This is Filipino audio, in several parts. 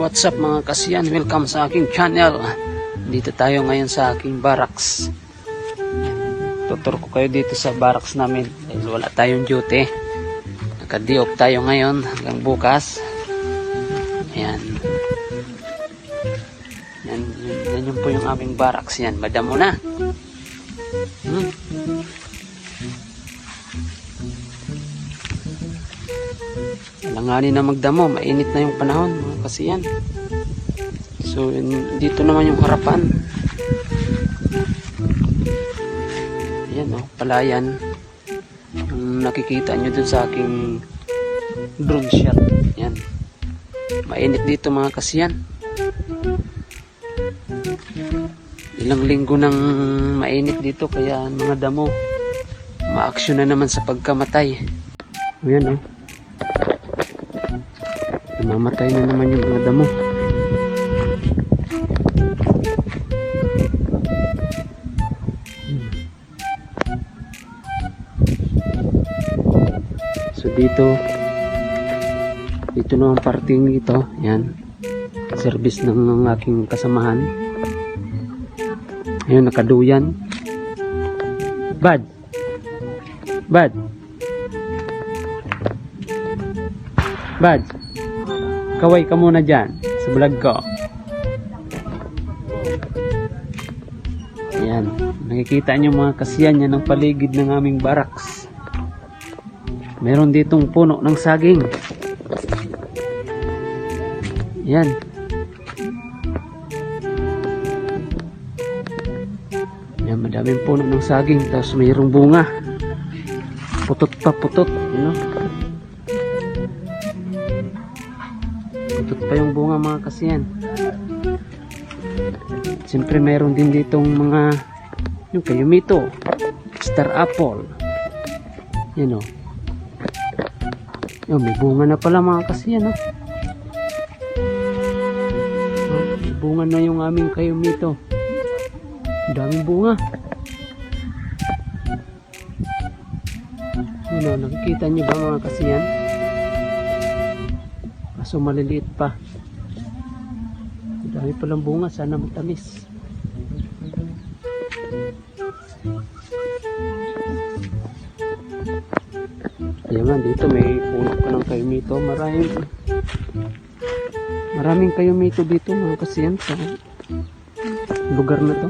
what's up mga kasiyan? Welcome sa aking channel. Dito tayo ngayon sa aking barracks. Tutur ko kayo dito sa barracks namin dahil wala tayong duty. Naka-diop tayo ngayon hanggang bukas. Ayan. Yan yun po yung aming barracks yan. Madamo na. Alanganin na magdamo, mainit na yung panahon mga kasiyan. So dito naman yung harapan. Ayan o, palayan. Yung nakikita nyo dun sa aking drone shot. Ayan. Mainit dito mga kasiyan. Ilang linggo nang mainit dito kaya mga damo ma-action na naman sa pagkamatay. Ayan o. Namamatay na naman yung mga damo. So dito naman parting ito. Yan. Service ng aking kasamahan. Ayun, nakaduyan. Bad. Kaway ka muna dyan sa vlog ko. Ayan. Nakikita nyo mga kasiyan yan ang paligid ng aming barracks. Meron ditong puno ng saging. Ayan. Ayan, madaming puno ng saging. Tapos mayroong bunga. Putot. You know? Putot pa yung bunga mga kasiyan. Siyempre mayroon din ditong mga yung kayumito, star apple. Yan o. Yan, may bunga na pala mga kasiyan o. May bunga na yung aming kayumito. Daming bunga. Yan o, nakikita nyo ba mga kasiyan? So maliliit pa. Dami palang bunga, sana matamis. Ayan nga, dito may puno pa ng kayumito. Maraming kayumito dito mga kasiyan sa lugar na to.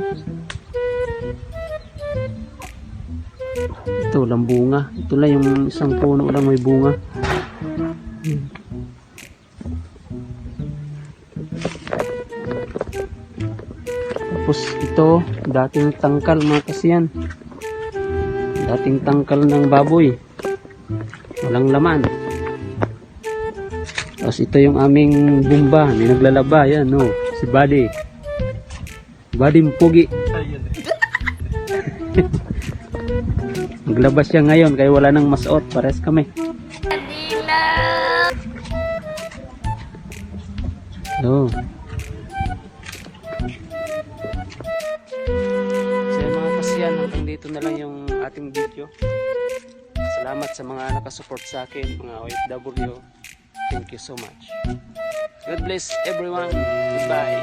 Ito lang bunga. Ito lang yung isang puno lang may bunga. Tapos ito, dating tangkal mga kasiyan. Dating tangkal ng baboy. Walang laman. Tapos ito yung aming bumba. May naglalaba. Yan, no? Si Buddy. Buddy Mpugi. Naglabas siya ngayon kaya wala nang masuot. Pares kami. No. Hanggang dito na lang yung ating video. Salamat sa mga nakasupport sa akin, mga OFW. Thank you so much. God bless everyone. Goodbye.